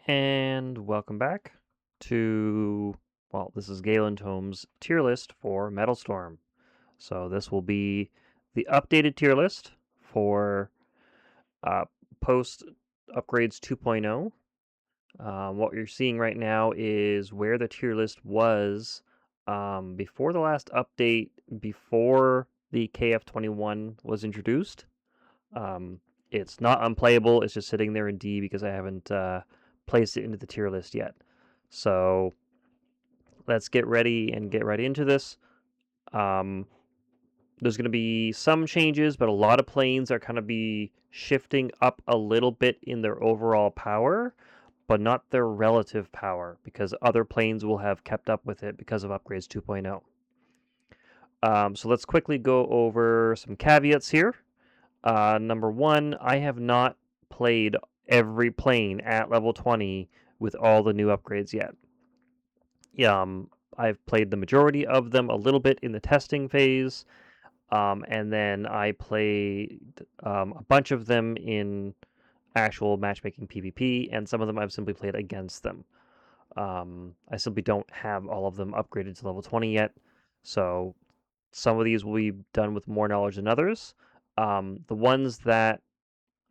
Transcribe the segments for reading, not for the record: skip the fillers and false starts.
And welcome back to, well, this is Galen Tome's tier list for Metalstorm. So this will be the updated tier list for uh, post upgrades 2.0. What you're seeing right now is where the tier list was before the last update, before the KF21 was introduced. Um, it's not unplayable. It's just sitting there in D because I haven't placed it into the tier list yet. So let's get ready and get right into this. Um, there's going to be some changes, but a lot of planes are kind of be shifting up a little bit in their overall power, but not their relative power because other planes will have kept up with it because of upgrades 2.0. So let's quickly go over some caveats here. Number one, I have not played every plane at level 20 with all the new upgrades yet. I've played the majority of them a little bit in the testing phase, and then I played a bunch of them in actual matchmaking PvP, and some of them I've simply played against them. I simply don't have all of them upgraded to level 20 yet, so some of these will be done with more knowledge than others. The ones that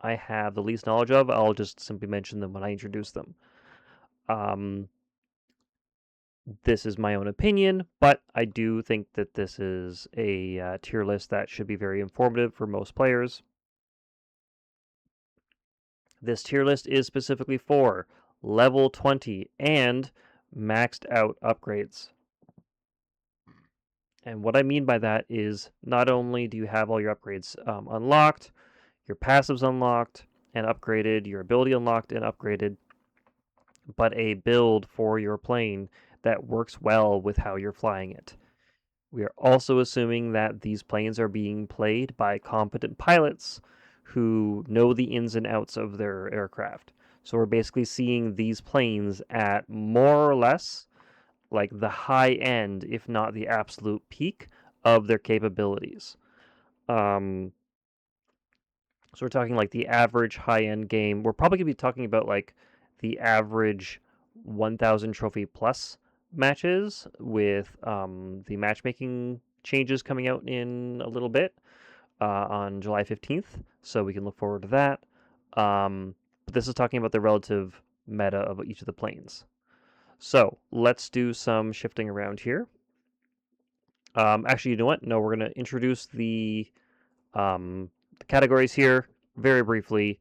I have the least knowledge of, I'll just simply mention them when I introduce them. This is my own opinion, but I do think that this is a tier list that should be very informative for most players. This tier list is specifically for level 20 and maxed out upgrades. And what I mean by that is not only do you have all your upgrades unlocked, your passives unlocked and upgraded, your ability unlocked and upgraded, but a build for your plane that works well with how you're flying it. We are also assuming that these planes are being played by competent pilots who know the ins and outs of their aircraft. So we're basically seeing these planes at more or less like the high end, if not the absolute peak of their capabilities. So we're talking like the average high end game. We're probably going to be talking about like the average 1,000 trophy plus matches with the matchmaking changes coming out in a little bit on July 15th. So we can look forward to that. But this is talking about the relative meta of each of the planes. So let's do some shifting around here. Actually, you know what? No, we're going to introduce the categories here very briefly.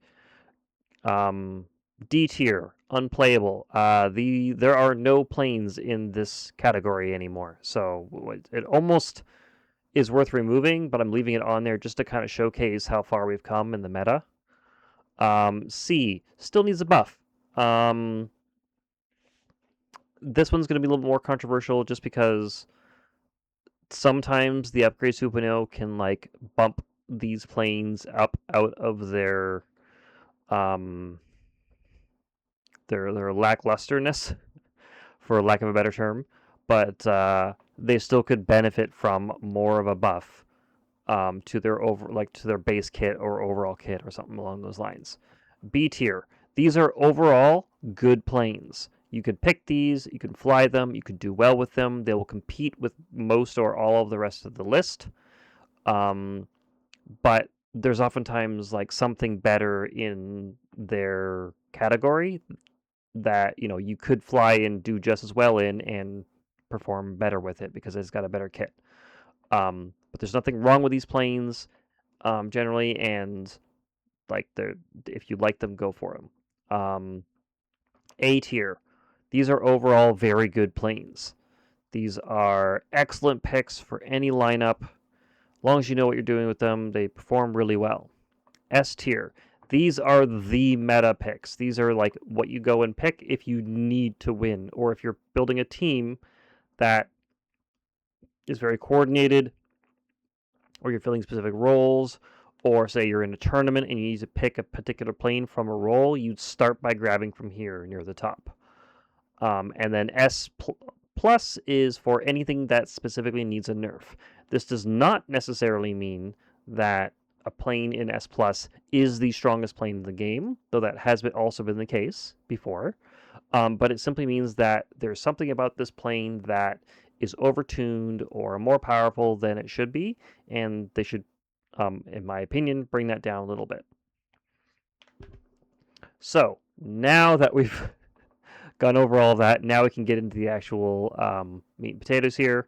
D tier, unplayable. There are no planes in this category anymore, so it almost is worth removing, but I'm leaving it on there just to kind of showcase how far we've come in the meta. C still needs a buff. This one's going to be a little more controversial just because sometimes the upgrade 2.0 can like bump these planes up out of their lacklusterness, for lack of a better term, but they still could benefit from more of a buff to their to their base kit or overall kit or something along those lines. B tier. These are overall good planes. You could pick these, you can fly them, you could do well with them. They will compete with most or all of the rest of the list. But there's oftentimes like something better in their category that you could fly and do just as well in and perform better with it because it's got a better kit. But there's nothing wrong with these planes generally, and like if you like them, go for them. A tier. These are overall very good planes. These are excellent picks for any lineup. As long as you know what you're doing with them, they perform really well. S tier. These are the meta picks. These are like what you go and pick if you need to win, or if you're building a team that is very coordinated, or you're filling specific roles, or say you're in a tournament and you need to pick a particular plane from a role, you'd start by grabbing from here near the top. And then S plus is for anything that specifically needs a nerf. This does not necessarily mean that a plane in S plus is the strongest plane in the game, though that has also been the case before. But it simply means that there's something about this plane that is overtuned or more powerful than it should be, and they should, in my opinion, bring that down a little bit. So now that we've gone over all of that, now we can get into the actual meat and potatoes here.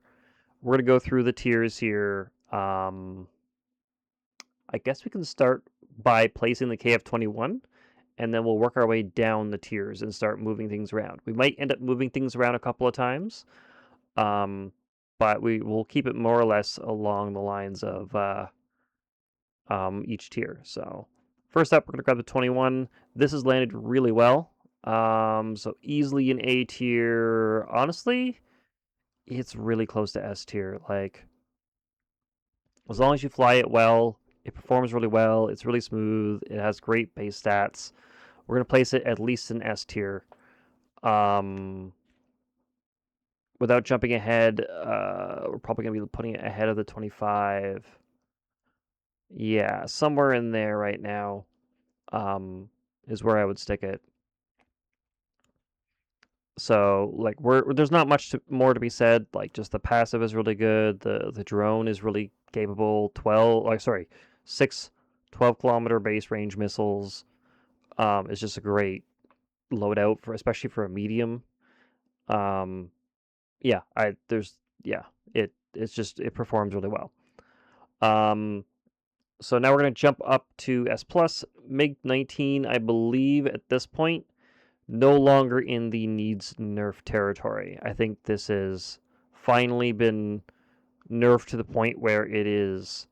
We're going to go through the tiers here. I guess we can start by placing the KF-21, and then we'll work our way down the tiers and start moving things around. We might end up moving things around a couple of times, but we will keep it more or less along the lines of each tier. So first up, we're going to grab the 21. This has landed really well. So easily an A tier. Honestly, it's really close to S tier. Like, as long as you fly it well, it performs really well. It's really smooth. It has great base stats. We're going to place it at least in S tier. Without jumping ahead, we're probably going to be putting it ahead of the 25. Yeah, somewhere in there right now is where I would stick it. So like there's not much more to be said. Like just the passive is really good. The drone is really capable. 6 12-kilometer base range missiles. Is just a great loadout for especially for a medium. Um, yeah, it performs really well. So now we're gonna jump up to S plus MiG-19. I believe at this point no longer in the needs nerf territory. I think this has finally been nerfed to the point where it is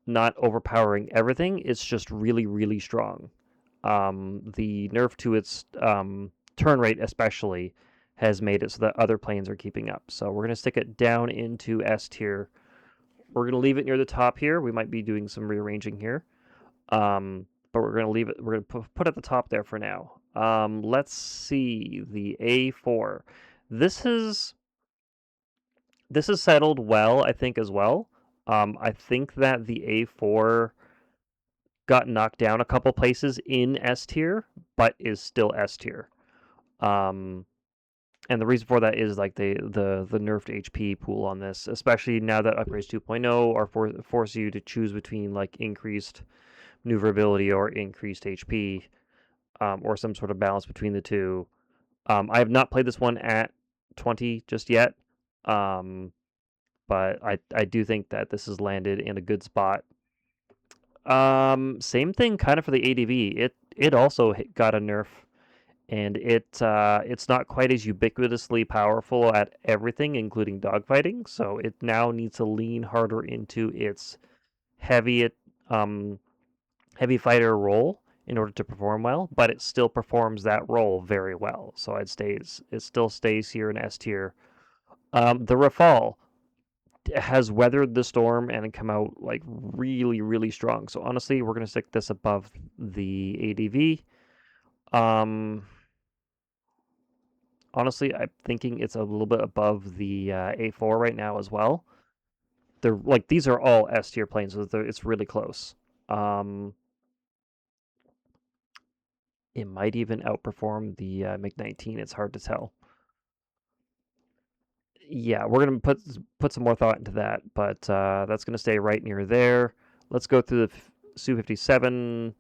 not overpowering everything. It's just really, really strong. The nerf to its turn rate, especially, has made it so that other planes are keeping up. So we're going to stick it down into S tier. We're going to leave it near the top here. We might be doing some rearranging here. But we're going to leave it. We're going to put it at the top there for now. Let's see the A4. This is settled well, I think, as well. I think that the A4 got knocked down a couple places in S tier, but is still S tier. And the reason for that is like the nerfed HP pool on this, especially now that upgrades 2.0 are force you to choose between like increased maneuverability or increased HP, or some sort of balance between the two. I have not played this one at 20 just yet, but I do think that this has landed in a good spot. Same thing kind of for the ADV. It also got a nerf, and it's not quite as ubiquitously powerful at everything, including dogfighting. So it now needs to lean harder into its heavy heavy fighter role in order to perform well, but it still performs that role very well. So it still stays here in S tier. The Rafale has weathered the storm and come out like really, really strong. So honestly, we're gonna stick this above the ADV. Honestly, I'm thinking it's a little bit above the A4 right now as well. They're like these are all S tier planes, so it's really close. It might even outperform the MiG-19. It's hard to tell. Yeah, we're gonna put some more thought into that, but that's gonna stay right near there. Let's go through the Su-57.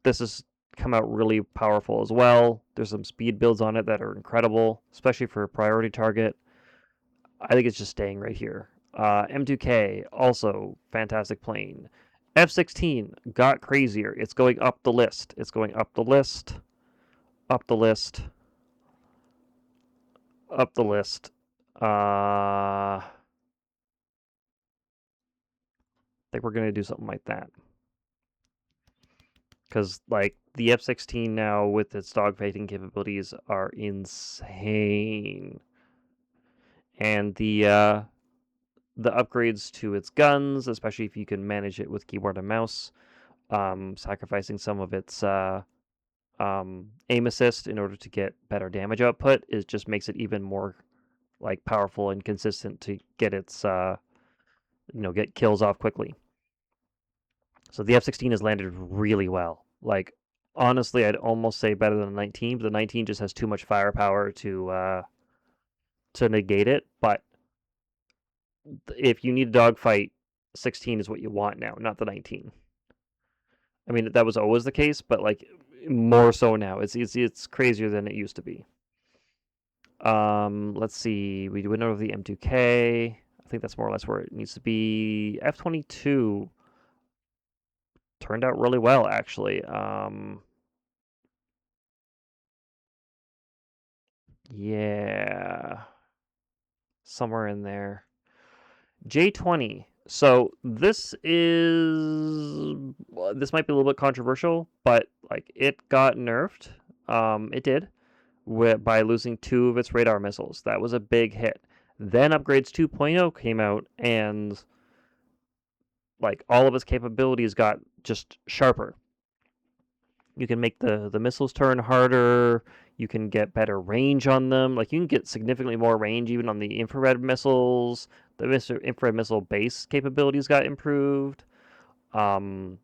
This has come out really powerful as well. There's some speed builds on it that are incredible, especially for a priority target. I think it's just staying right here. M2K, also fantastic plane. F-16 got crazier. It's going up the list. It's going up the list, up the list, up the list. I think we're going to do something like that. Because, like, the F-16 now with its dogfighting capabilities are insane. And the upgrades to its guns, especially if you can manage it with keyboard and mouse, sacrificing some of its aim assist in order to get better damage output, just makes it even more like powerful and consistent to get its get kills off quickly. So the F-16 has landed really well. Like Honestly, I'd almost say better than the 19, but the 19 just has too much firepower to negate it. But if you need a dogfight, 16 is what you want now, not the 19. I mean, that was always the case, but like more so now. It's crazier than it used to be. Let's see. We went over the M2K. I think that's more or less where it needs to be. F22 turned out really well, actually. Yeah, somewhere in there. J20. So this might be a little bit controversial, but like it got nerfed. It did by losing two of its radar missiles. That was a big hit. Then upgrades 2.0 came out, and like all of its capabilities got just sharper. You can make the missiles turn harder. You can get better range on them. Like you can get significantly more range even on the infrared missiles. The infrared missile base capabilities got improved. Um,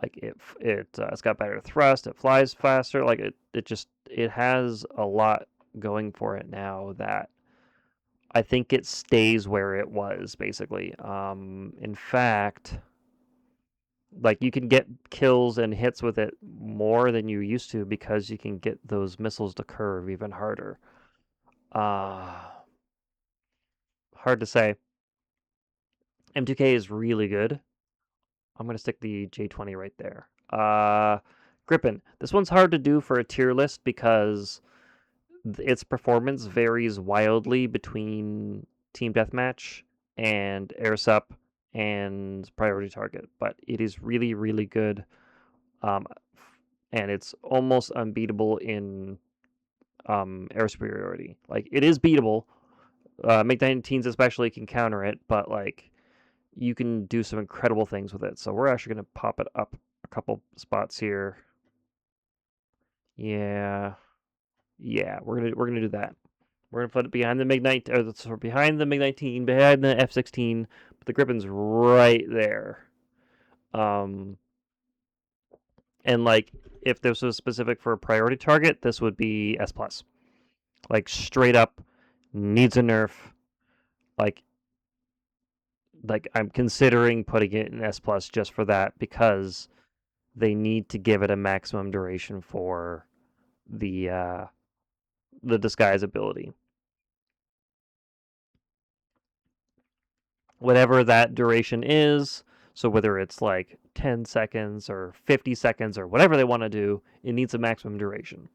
like it's got better thrust. It flies faster. Like it has a lot going for it now that I think it stays where it was basically. In fact, like you can get kills and hits with it more than you used to because you can get those missiles to curve even harder. Uh Hard to say. M2K is really good. I'm gonna stick the J20 right there. Grippin. This one's hard to do for a tier list because its performance varies wildly between team deathmatch and air sup and priority target, but it is really really good. Um, and it's almost unbeatable in air superiority. Like it is beatable. MiG-19s especially can counter it, but like you can do some incredible things with it. So we're actually gonna pop it up a couple spots here. Yeah, yeah, we're gonna do that. We're gonna put it behind the MiG-19, or behind the MiG-19, behind the F-16. But the Grippen's right there. Um, and like if this was specific for a priority target, this would be S plus. Like straight up needs a nerf. Like I'm considering putting it in S plus just for that because they need to give it a maximum duration for the uh, the disguise ability. Whatever that duration is, so whether it's like 10 seconds or 50 seconds or whatever they want to do, it needs a maximum duration.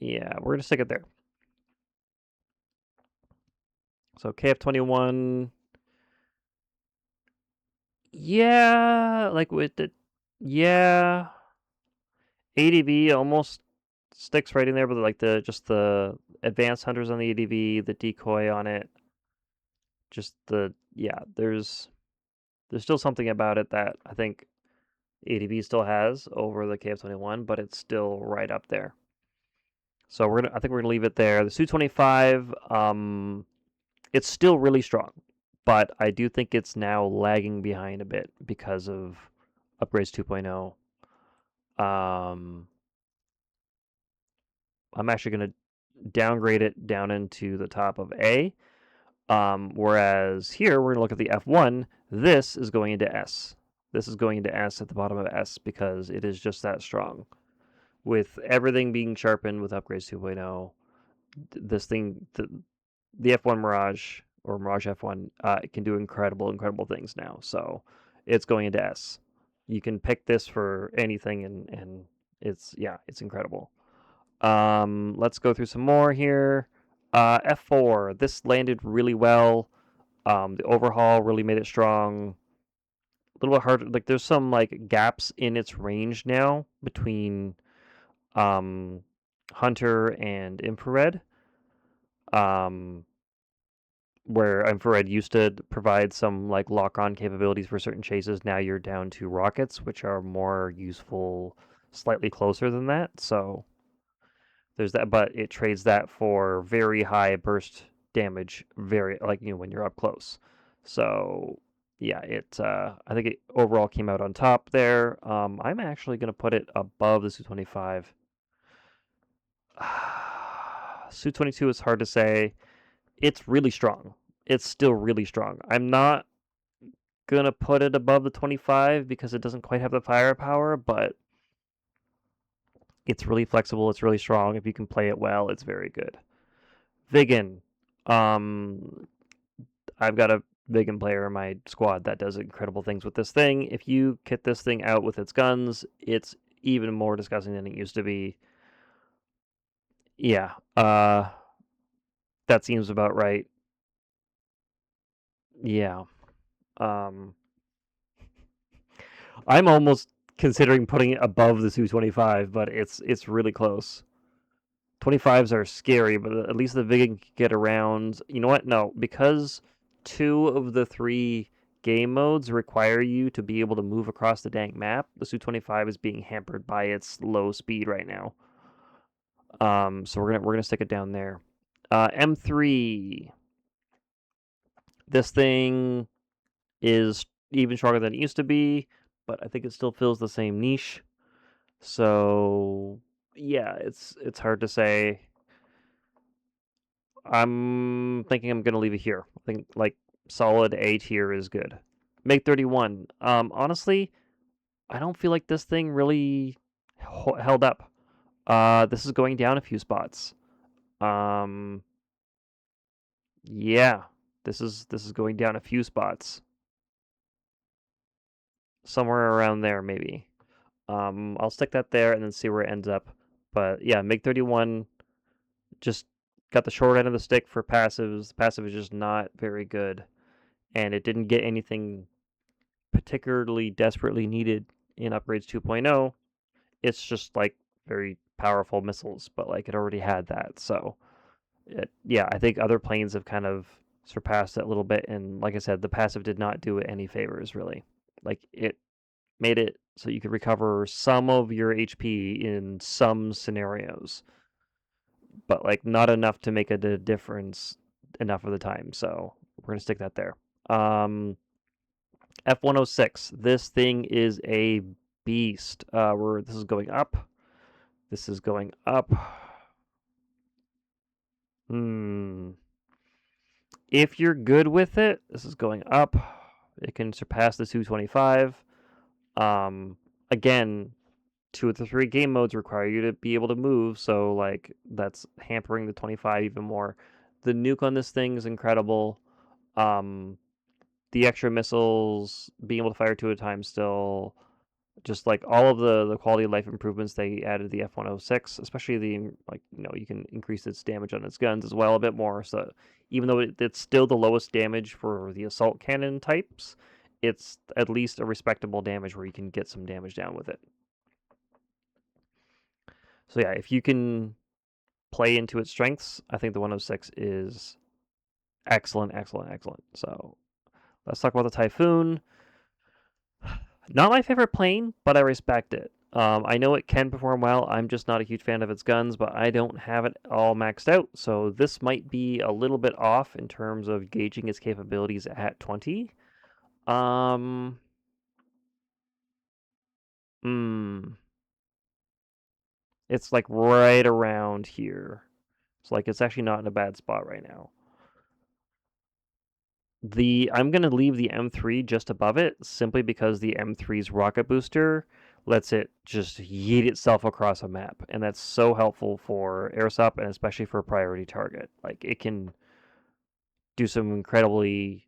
Yeah, we're gonna stick it there. So KF21, yeah, like with the, yeah, ADV almost sticks right in there, but like the advanced hunters on the ADV, the decoy on it, just there's still something about it that I think ADV still has over the KF21, but it's still right up there. So I think we're gonna leave it there. The Su-25, it's still really strong, but I do think it's now lagging behind a bit because of upgrades 2.0. Um, I'm actually gonna downgrade it down into the top of A. Whereas here we're gonna look at the F1. This is going into S. This is going into S at the bottom of S because it is just that strong. With everything being sharpened with upgrades 2.0, this thing, the F1 Mirage or Mirage F1, can do incredible things now. So it's going into S. You can pick this for anything, and it's incredible. Let's go through some more here. F4. This landed really well. The overhaul really made it strong. A little bit harder. Like there's some like gaps in its range now between um, Hunter and Infrared. Um, where Infrared used to provide some like lock-on capabilities for certain chases. Now you're down to rockets, which are more useful, slightly closer than that. So there's that, but it trades that for very high burst damage, very like when you're up close. So yeah, I think it overall came out on top there. I'm actually gonna put it above the Su-25. Su-22 is hard to say. It's really strong. It's still really strong. I'm not gonna put it above the 25 because it doesn't quite have the firepower, but it's really flexible. It's really strong. If you can play it well, it's very good. Vigan. Um, I've got a Vigan player in my squad that does incredible things with this thing. If you kit this thing out with its guns, it's even more disgusting than it used to be. Yeah, that seems about right. Yeah. Um, I'm almost considering putting it above the Su-25, but it's really close. 25s are scary, but at least the Vigan can get around. You know what? No, because two of the three game modes require you to be able to move across the dang map. The Su-25 is being hampered by its low speed right now. So we're gonna stick it down there. M3. This thing is even stronger than it used to be, but I think it still fills the same niche. So yeah, it's hard to say. I'm thinking I'm gonna leave it here. I think like solid A tier is good. Make 31. Honestly, I don't feel like this thing really held up. This is going down a few spots. Um, yeah, this is going down a few spots. Somewhere around there maybe. I'll stick that there and then see where it ends up. But yeah, MiG 31 just got the short end of the stick for passives. The passive is just not very good, and it didn't get anything particularly desperately needed in upgrades 2.0. It's just like very powerful missiles, but like it already had that. So yeah, I think other planes have kind of surpassed it a little bit. And like I said, the passive did not do it any favors really. Like it made it so you could recover some of your HP in some scenarios, but like not enough to make a difference enough of the time. So we're gonna stick that there. F-106. This thing is a beast. This is going up. This is going up. Hmm. If you're good with it, this is going up. It can surpass the Su-25. Um, again, two of the three game modes require you to be able to move, so like that's hampering the 25 even more. The nuke on this thing is incredible. Um, the extra missiles, being able to fire two at a time still, just like all of the quality of life improvements they added the F-106, especially you can increase its damage on its guns as well a bit more. So even though it's still the lowest damage for the assault cannon types, it's at least a respectable damage where you can get some damage down with it. So yeah, if you can play into its strengths, I think the 106 is excellent, excellent, excellent. So let's talk about the Typhoon. Not my favorite plane, but I respect it. I know it can perform well. I'm just not a huge fan of its guns, but I don't have it all maxed out. So this might be a little bit off in terms of gauging its capabilities at 20. Um, hmm. It's like right around here. So like it's actually not in a bad spot right now. I'm gonna leave the M3 just above it simply because the M3's rocket booster lets it just yeet itself across a map, and that's so helpful for airsoft and especially for a priority target. Like it can do some incredibly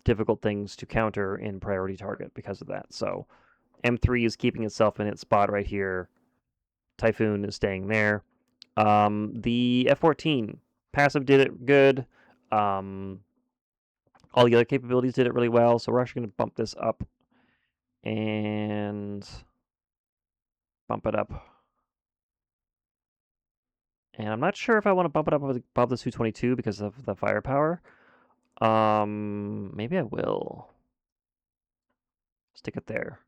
difficult things to counter in priority target because of that. So M3 is keeping itself in its spot right here. Typhoon is staying there. The F-14 passive did it good. Um, all the other capabilities did it really well, so we're actually going to bump this up and bump it up. And I'm not sure if I want to bump it up above the Su-22 because of the firepower. Maybe I will. Stick it there.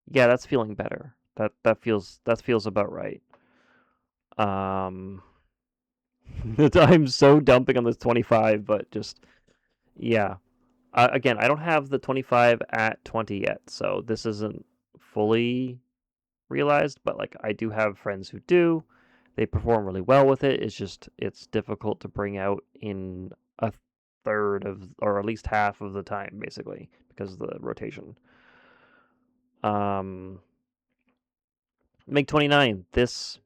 Yeah, that's feeling better. That feels about right. Um, I'm so dumping on this 25, but just yeah. Again, I don't have the 25 at 20 yet, so this isn't fully realized, but like I do have friends who do. They perform really well with it. It's difficult to bring out in a third of, or at least half of the time, basically, because of the rotation. Um, MiG 29. This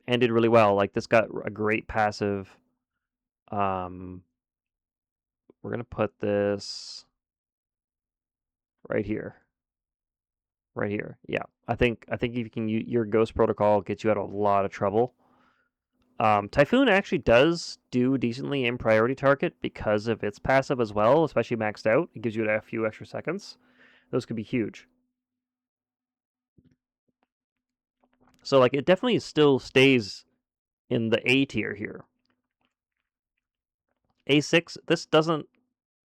ended really well. Like this got a great passive. Um, we're gonna put this right here. Right here. Yeah. I think if you can use your ghost protocol gets you out of a lot of trouble. Typhoon actually does do decently in priority target because of its passive as well, especially maxed out. It gives you a few extra seconds. Those could be huge. So like it definitely still stays in the A tier here. A6, this doesn't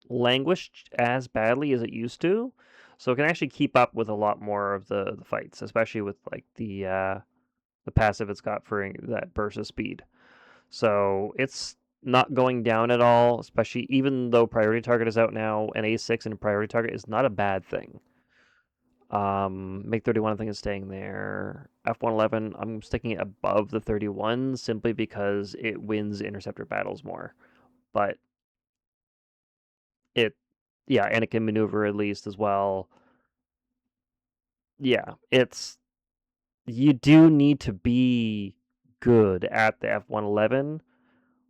languish as badly as it used to. So it can actually keep up with a lot more of the fights, especially with like the passive it's got for that burst of speed. So it's not going down at all, especially even though priority target is out now, and A6 and priority target is not a bad thing. Make 31 I think is staying there. F111, I'm sticking it above the 31 simply because it wins interceptor battles more. But it, yeah, and it can maneuver at least as well. Yeah, you do need to be good at the F111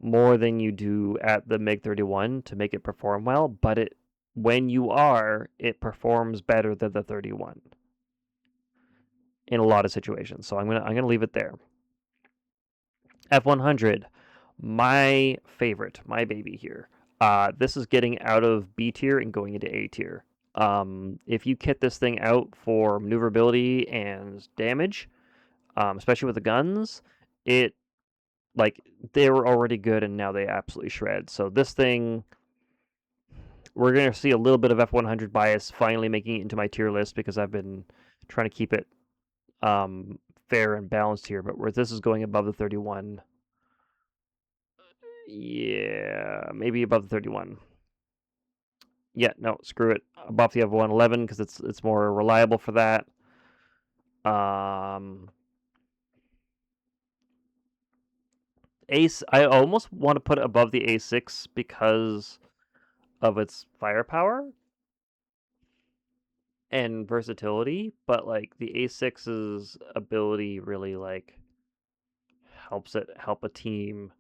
more than you do at the MiG 31 to make it perform well, but when you are, it performs better than the 31 in a lot of situations. So I'm gonna leave it there. F100, my favorite, my baby here. This is getting out of B tier and going into A tier. If you kit this thing out for maneuverability and damage, especially with the guns, it like they were already good and now they absolutely shred. So this thing, we're going to see a little bit of F100 bias finally making it into my tier list because I've been trying to keep it um, fair and balanced here. But where this is going above the 31, yeah, maybe above the 31. Yeah, no, screw it. Above the F111 because it's more reliable for that. Um, Ace, I almost want to put it above the A6 because of its firepower and versatility, but like the A6's ability really like help a team.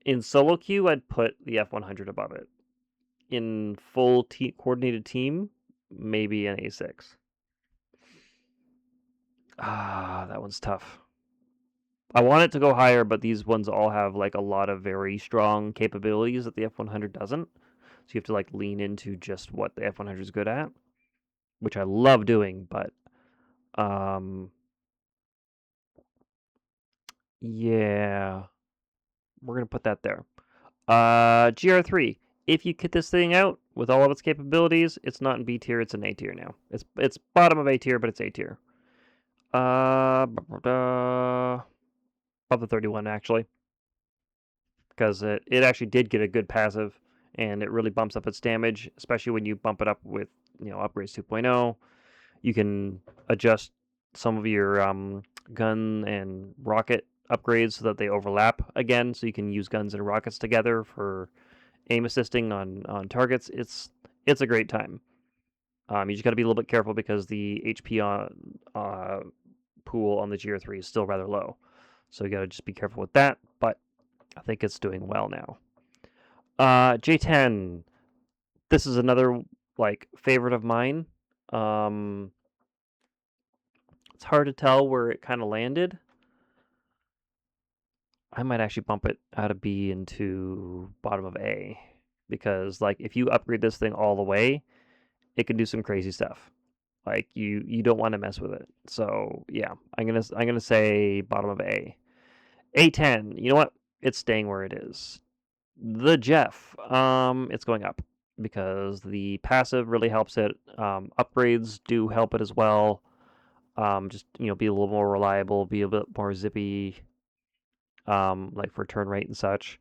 In solo queue, I'd put the F100 above it. In full coordinated team, maybe an A6. Ah, that one's tough. I want it to go higher, but these ones all have like a lot of very strong capabilities that the F100 doesn't. So you have to like lean into just what the F100 is good at, which I love doing, but um yeah, we're going to put that there. GR3. If you kit this thing out with all of its capabilities, it's not in B tier, it's in A tier now. It's bottom of A tier, but it's A tier. Above the 31 actually, because it actually did get a good passive, and it really bumps up its damage, especially when you bump it up with upgrades 2.0. You can adjust some of your gun and rocket upgrades so that they overlap again, so you can use guns and rockets together for aim assisting on targets. It's a great time. You just got to be a little bit careful because the HP pool on the GR3 is still rather low, so you got to just be careful with that. But I think it's doing well now. J10. This is another like favorite of mine. Um, it's hard to tell where it kind of landed. I might actually bump it out of B into bottom of A because like if you upgrade this thing all the way, it can do some crazy stuff. Like you don't want to mess with it. So yeah, I'm gonna say bottom of A. A10. You know what? It's staying where it is. The Jeff. It's going up because the passive really helps it. Upgrades do help it as well. Just be a little more reliable, be a bit more zippy. Like for turn rate and such.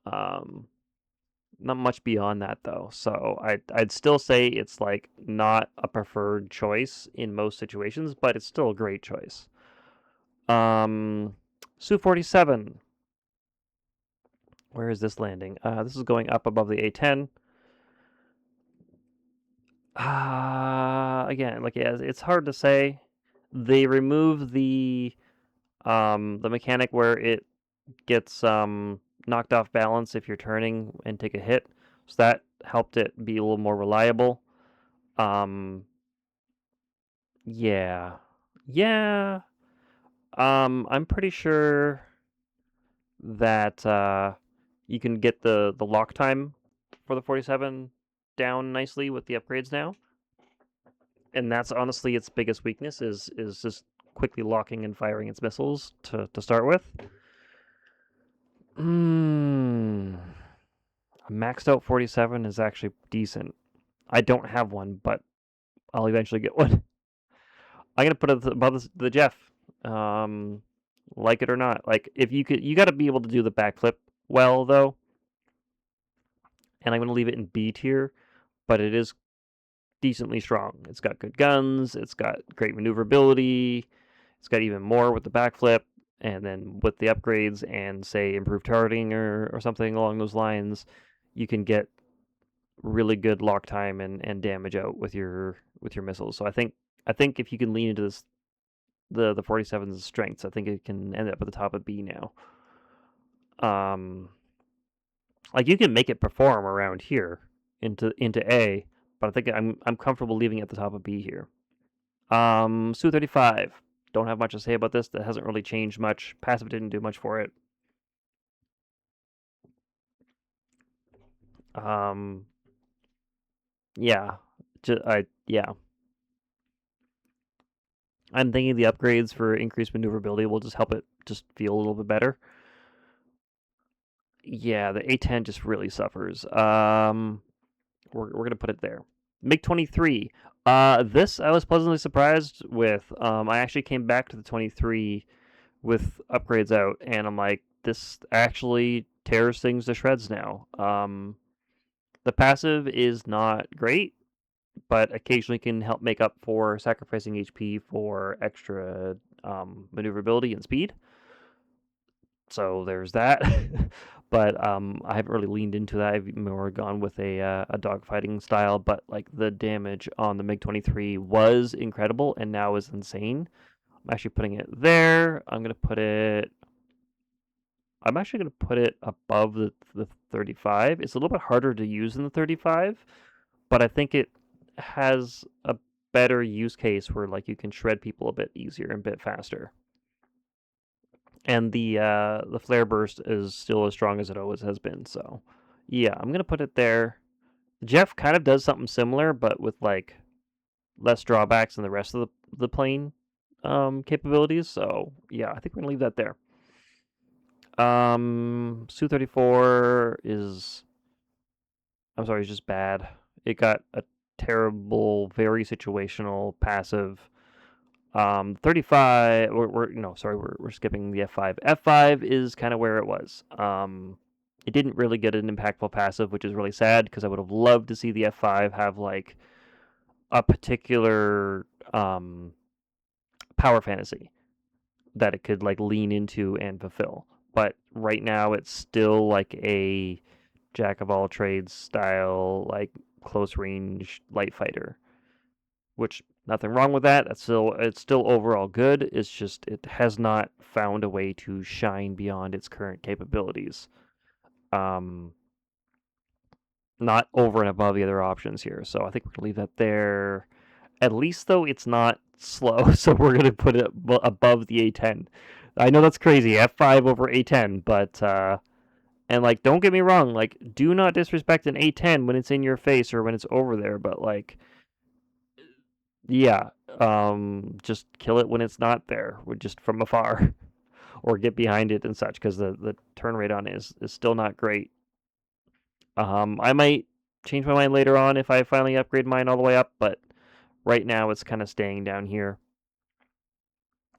Um, not much beyond that though. So I'd still say it's like not a preferred choice in most situations, but it's still a great choice. Um, Su-47. Where is this landing? This is going up above the A10. Again, like yeah, it's hard to say. They remove the mechanic where it gets knocked off balance if you're turning and take a hit, so that helped it be a little more reliable. Um, yeah, yeah. I'm pretty sure that you can get the lock time for the 47 down nicely with the upgrades now, and that's honestly its biggest weakness is just quickly locking and firing its missiles to start with. Hmm. A maxed out 47 is actually decent. I don't have one, but I'll eventually get one. I'm gonna put it above the Jeff. Um, like it or not, like if you could, you got to be able to do the backflip well though, and I'm gonna leave it in B tier, but it is decently strong. It's got good guns. It's got great maneuverability. It's got even more with the backflip, and then with the upgrades and say improved targeting or something along those lines, you can get really good lock time and damage out with your missiles. So I think if you can lean into this the 47's strengths, I think it can end up at the top of B now. Um, like you can make it perform around here into A, but I think I'm comfortable leaving it at the top of B here. Su-35. Don't have much to say about this. That hasn't really changed much. Passive didn't do much for it. Um, yeah, yeah. I'm thinking the upgrades for increased maneuverability will just help it just feel a little bit better. Yeah, the A10 just really suffers. We're gonna put it there. MiG-23. This I was pleasantly surprised with. I actually came back to the 23 with upgrades out, and I'm like, this actually tears things to shreds now. The passive is not great, but occasionally can help make up for sacrificing HP for extra maneuverability and speed. So there's that. But I haven't really leaned into that. I've more gone with a dogfighting style. But like the damage on the MiG-23 was incredible and now is insane. I'm actually putting it there. I'm actually gonna put it above the 35. It's a little bit harder to use than the 35, but I think it has a better use case where like you can shred people a bit easier and a bit faster. And the flare burst is still as strong as it always has been. So, yeah, I'm gonna put it there. Jeff kind of does something similar, but with like less drawbacks than the rest of the plane capabilities. So, yeah, I think we're gonna leave that there. Su-34 is, I'm sorry, it's just bad. It got a terrible, very situational passive. 35. We're no, sorry, we're skipping the F5. F5 is kind of where it was. It didn't really get an impactful passive, which is really sad because I would have loved to see the F5 have like a particular power fantasy that it could like lean into and fulfill. But right now, it's still like a jack of all trades style, like close range light fighter, which nothing wrong with that. It's still overall good. It's just it has not found a way to shine beyond its current capabilities. Um, Not over and above the other options here. So I think we're gonna leave that there. At least though, it's not slow, so we're gonna put it above the A10. I know that's crazy, F5 over A10, but and like don't get me wrong, like do not disrespect an A10 when it's in your face or when it's over there, but like yeah, just kill it when it's not there, just from afar, or get behind it and such, because the turn rate on it is still not great. I might change my mind later on if I finally upgrade mine all the way up, but right now it's kind of staying down here.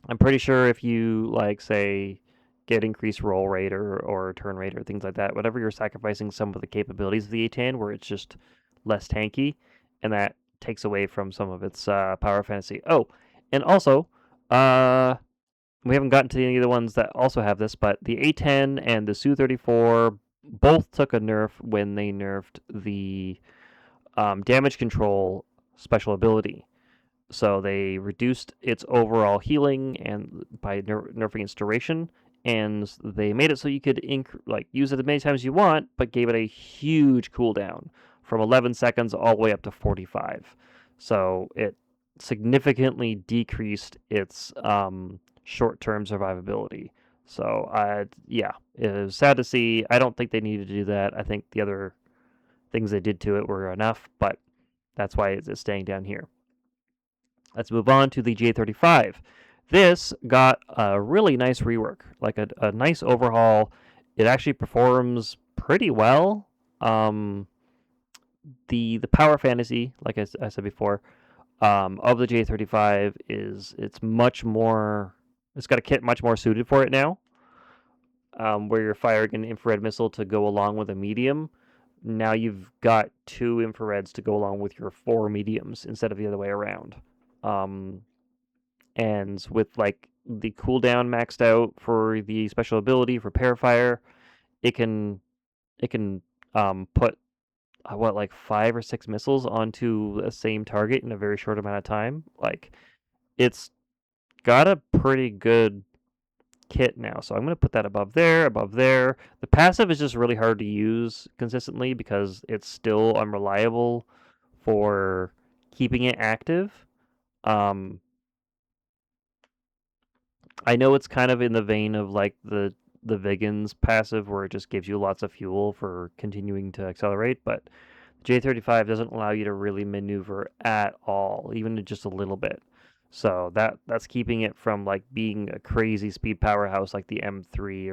I'm pretty sure if you like say get increased roll rate or turn rate or things like that. Whatever you're sacrificing some of the capabilities of the A10 where it's just less tanky, and that takes away from some of its power fantasy. Oh, and also, uh, we haven't gotten to any of the ones that also have this, but the A10 and the Su-34 both took a nerf when they nerfed the damage control special ability. So they reduced its overall healing and by nerfing its duration, and they made it so you could use it as many times as you want, but gave it a huge cooldown from 11 seconds all the way up to 45. So it significantly decreased its short-term survivability. So yeah, it was sad to see. I don't think they needed to do that. I think the other things they did to it were enough, but that's why it's staying down here. Let's move on to the J35. This got a really nice rework, like a nice overhaul. It actually performs pretty well. The power fantasy, like I said before, of the J35 is it's got a kit much more suited for it now, where you're firing an infrared missile to go along with a medium. Now you've got 2 infrareds to go along with your 4 mediums instead of the other way around. Um, and with like the cooldown maxed out for the special ability for Parafire, it can put what like 5 or 6 missiles onto the same target in a very short amount of time. Like it's got a pretty good kit now. So I'm going to put that above there, above there. The passive is just really hard to use consistently because it's still unreliable for keeping it active. Um, I know it's kind of in the vein of like the Vigans passive where it just gives you lots of fuel for continuing to accelerate, but J35 doesn't allow you to really maneuver at all, even just a little bit. So that's keeping it from like being a crazy speed powerhouse like the M3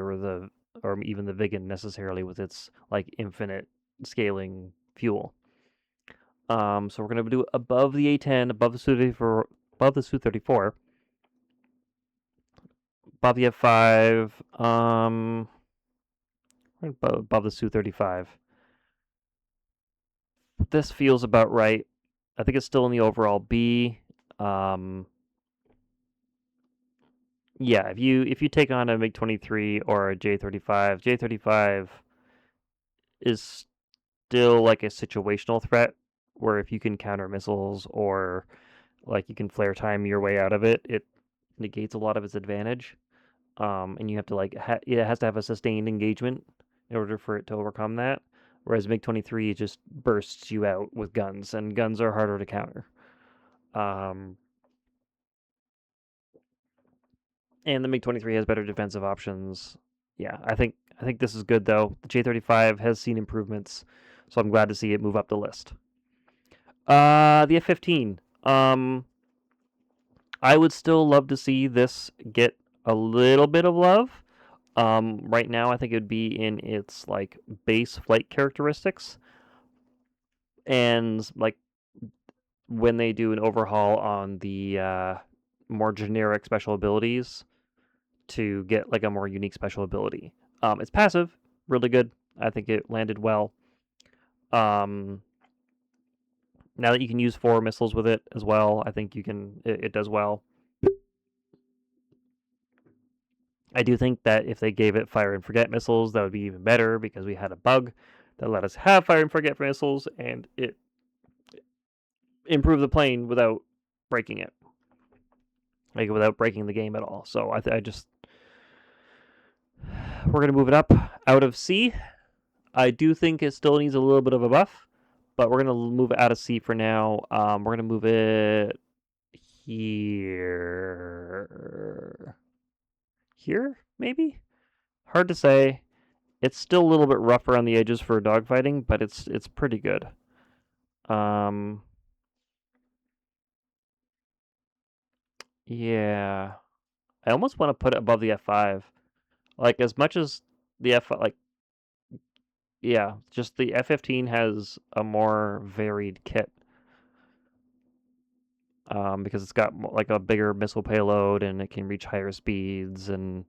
or even the Vigan necessarily with its like infinite scaling fuel. So we're gonna do above the A10, above the Su-34, above the Su-34, above the F5, above the Su-35. This feels about right. I think it's still in the overall B. Um, yeah, if you take on a MiG-23 or a J-35, J-35 is still like a situational threat where if you can counter missiles or like you can flare time your way out of it, it negates a lot of its advantage. And you have to like it has to have a sustained engagement in order for it to overcome that. Whereas MiG-23 just bursts you out with guns, and guns are harder to counter. Um, and the MiG-23 has better defensive options. Yeah, I think this is good though. The J-35 has seen improvements, so I'm glad to see it move up the list. The F-15. I would still love to see this get a little bit of love. Right now, I think it would be in its like base flight characteristics, and like when they do an overhaul on the more generic special abilities to get like a more unique special ability. It's passive, really good. I think it landed well. Um, Now that you can use 4 missiles with it as well, I think it does well. I do think that if they gave it fire and forget missiles, that would be even better because we had a bug that let us have fire and forget missiles, and it improved the plane without breaking it, like without breaking the game at all. So I just we're gonna move it up out of C. I do think it still needs a little bit of a buff, but we're gonna move it out of C for now. We're gonna move it here, here maybe. Hard to say. It's still a little bit rough around the edges for dogfighting, but it's pretty good. Um, yeah, I almost want to put it above the F5. Like as much as the F like yeah, just the F-15 has a more varied kit. Because it's got like a bigger missile payload and it can reach higher speeds and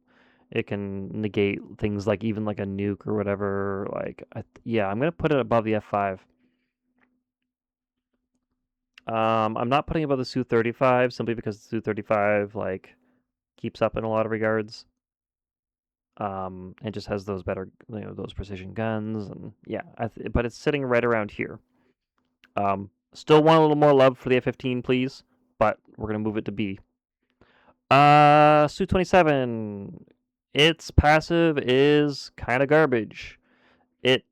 It can negate things like even like a nuke or whatever. Like, yeah, I'm gonna put it above the F5. I'm not putting it above the Su-35 simply because the Su-35 like keeps up in a lot of regards. And just has those better, those precision guns, and yeah, but it's sitting right around here. Still want a little more love for the F-15, please, but we're gonna move it to B. Su-27. Its passive is kind of garbage. It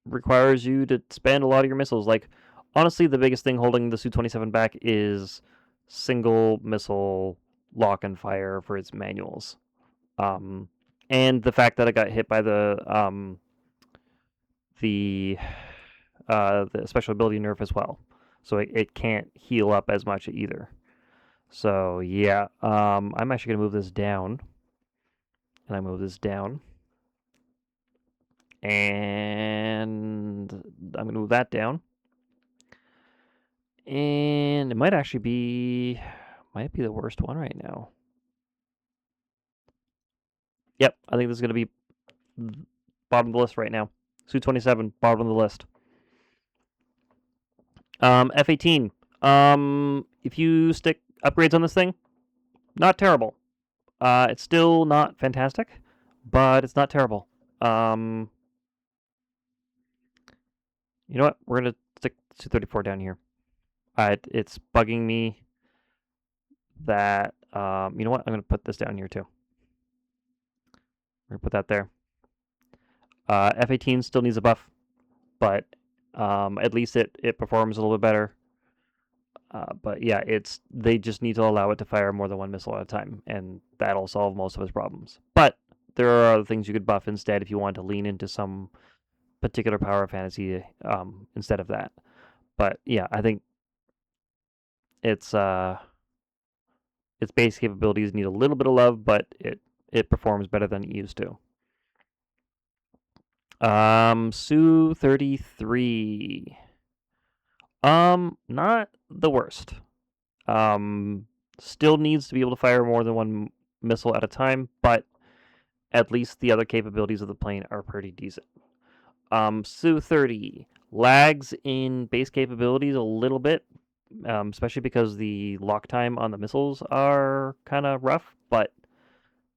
requires you to spend a lot of your missiles. Like, honestly, the biggest thing holding the Su-27 back is single missile lock and fire for its manuals. Um, and the fact that it got hit by the the special ability nerf as well, so it can't heal up as much either. So yeah, I'm actually gonna move this down, and I move this down, and I'm gonna move that down, and it might actually might be the worst one right now. Yep, I think this is gonna be bottom of the list right now. Su-27, bottom of the list. F-18. If you stick upgrades on this thing, not terrible. It's still not fantastic, but it's not terrible. You know what? We're gonna stick Su-34 down here. It's bugging me that. You know what? I'm gonna put this down here too. We're gonna put that there. F-18 still needs a buff, but at least it performs a little bit better. But yeah, they just need to allow it to fire more than one missile at a time, and that'll solve most of its problems. But there are other things you could buff instead if you want to lean into some particular power fantasy instead of that. But yeah, I think its its base capabilities need a little bit of love, but it performs better than it used to. Su-33. Not the worst. Still needs to be able to fire more than one missile at a time, but at least the other capabilities of the plane are pretty decent. Su-30 lags in base capabilities a little bit, especially because the lock time on the missiles are kind of rough, but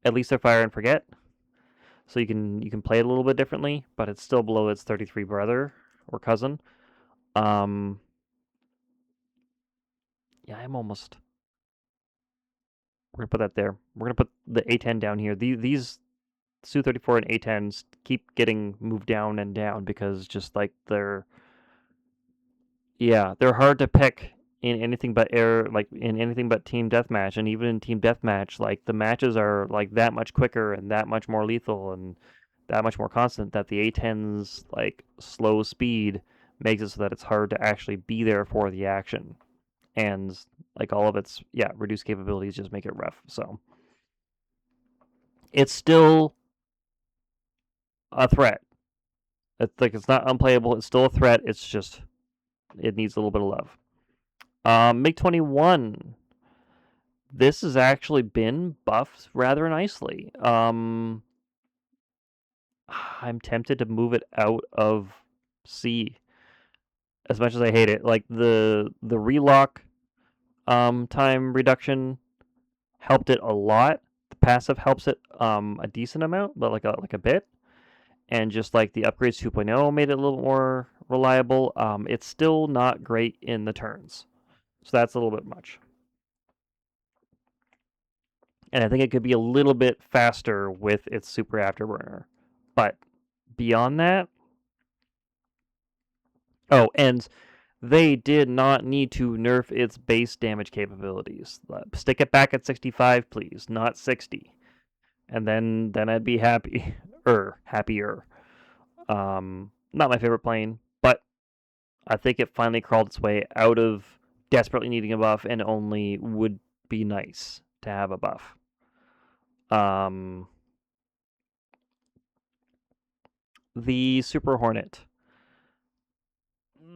at least they're fire and forget, so you can play it a little bit differently, but it's still below its 33 brother or cousin. Yeah, I'm almost. We're gonna put that there. We're gonna put the A10 down here. These Su-34 and A10s keep getting moved down and down because just like they're hard to pick in anything but air, like in anything but team deathmatch, and even in team deathmatch, like the matches are like that much quicker and that much more lethal and that much more constant that the A10's like slow speed makes it so that it's hard to actually be there for the action, and like all of its reduced capabilities just make it rough. So it's still a threat. It's like it's not unplayable. It's still a threat. It's just it needs a little bit of love. MiG-21. This has actually been buffed rather nicely. I'm tempted to move it out of C, as much as I hate it. Like the relock time reduction helped it a lot. The passive helps it a decent amount, but like a bit. And just like the upgrades 2.0 made it a little more reliable. It's still not great in the turns, so that's a little bit much. And I think it could be a little bit faster with its super afterburner. But beyond that, oh, and they did not need to nerf its base damage capabilities. Stick it back at 65, please, not 60, and then I'd be happy, happier. Not my favorite plane, but I think it finally crawled its way out of desperately needing a buff and only would be nice to have a buff. The Super Hornet.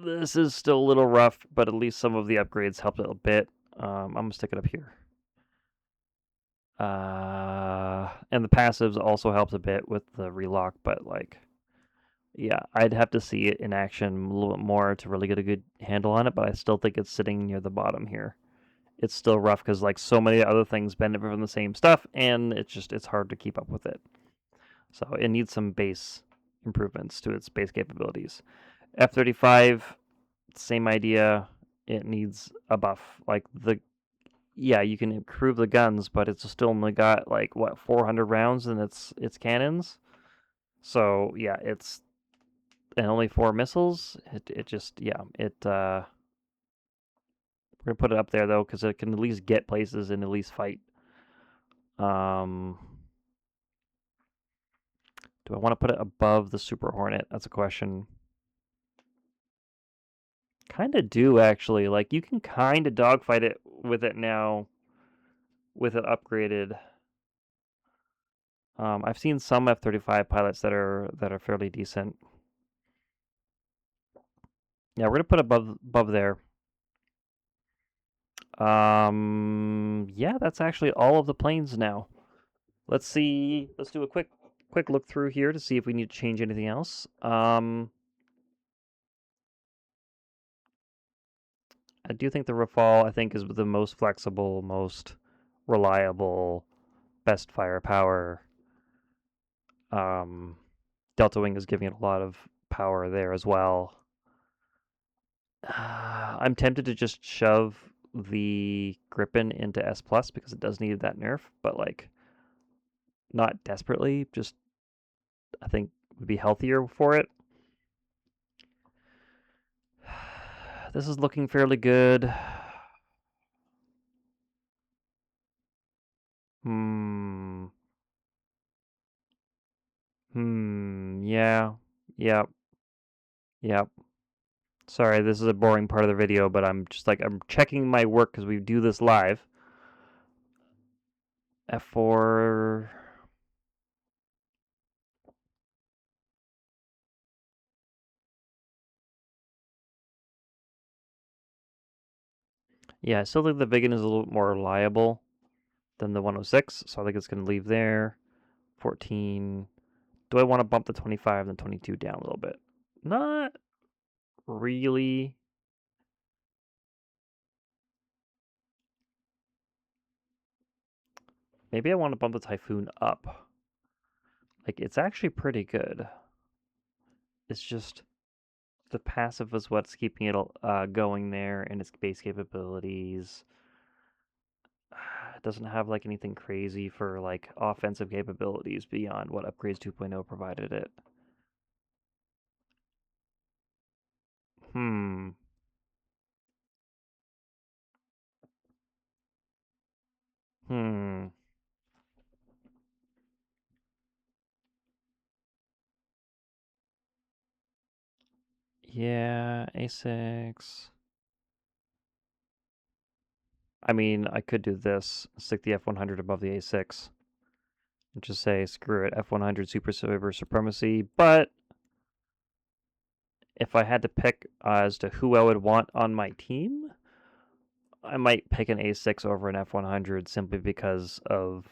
This is still a little rough, but at least some of the upgrades helped it a bit. I'm gonna stick it up here. And the passives also helps a bit with the relock, but like, yeah, I'd have to see it in action a little bit more to really get a good handle on it, but I still think it's sitting near the bottom here. It's still rough because like so many other things benefit from the same stuff, and it's hard to keep up with it. So it needs some base improvements to its base capabilities. F-35, same idea. It needs a buff. Like the yeah, you can improve the guns, but it's still only got like what 400 rounds in its cannons. So yeah, it's and only 4 missiles. It just yeah it we're gonna put it up there though because it can at least get places and at least fight. Um, do I want to put it above the Super Hornet? That's a question. Kind of do actually. Like you can kind of dogfight it with it now, with it upgraded. I've seen some F-35 pilots that are fairly decent. Yeah, we're gonna put above there. Yeah, that's actually all of the planes now. Let's see. Let's do a quick look through here to see if we need to change anything else. I do think the Rafale, I think, is the most flexible, most reliable, best firepower. Um, Delta Wing is giving it a lot of power there as well. I'm tempted to just shove the Gripen into S plus because it does need that nerf, but like not desperately. Just I think would be healthier for it. This is looking fairly good. Hmm. Yeah. Yep. Yep. Sorry, this is a boring part of the video, but I'm just like I'm checking my work because we do this live. F4. Yeah, I still think the Viggen is a little more reliable than the 106, so I think it's going to leave there. 14. Do I want to bump the 25 and the 22 down a little bit? Not really. Maybe I want to bump the Typhoon up. Like, it's actually pretty good. It's just the passive is what's keeping it going there and its base capabilities. It doesn't have like anything crazy for like offensive capabilities beyond what Upgrades 2.0 provided it. Hmm. Hmm. Yeah, A6. I mean, I could do this. Stick the F100 above the A6. And just say, screw it, F100 Super Saver Supremacy. But if I had to pick as to who I would want on my team, I might pick an A6 over an F100 simply because of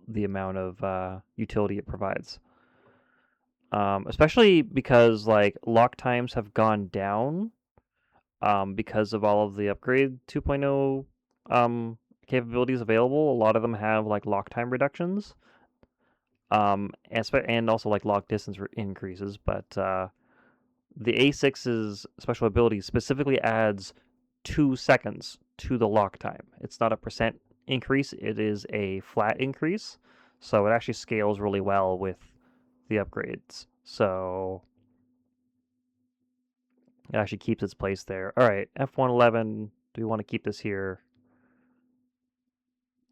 the amount of utility it provides. Especially because like lock times have gone down because of all of the upgrade 2.0 capabilities available. A lot of them have like lock time reductions, and also like lock distance increases. But the A6's special ability specifically adds 2 seconds to the lock time. It's not a percent increase; it is a flat increase. So it actually scales really well with the upgrades. So it actually keeps its place there. All right, F111. Do we want to keep this here?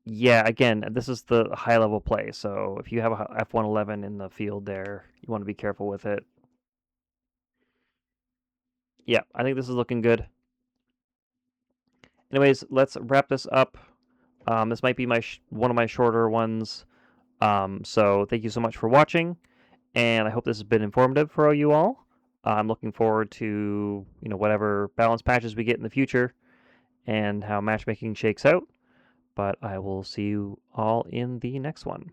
Yeah, again, this is the high level play. So if you have a F111 in the field there, you want to be careful with it. Yeah, I think this is looking good. Anyways, let's wrap this up. This might be one of my shorter ones. So thank you so much for watching, and I hope this has been informative for you all. I'm looking forward to whatever balance patches we get in the future and how matchmaking shakes out. but I will see you all in the next one.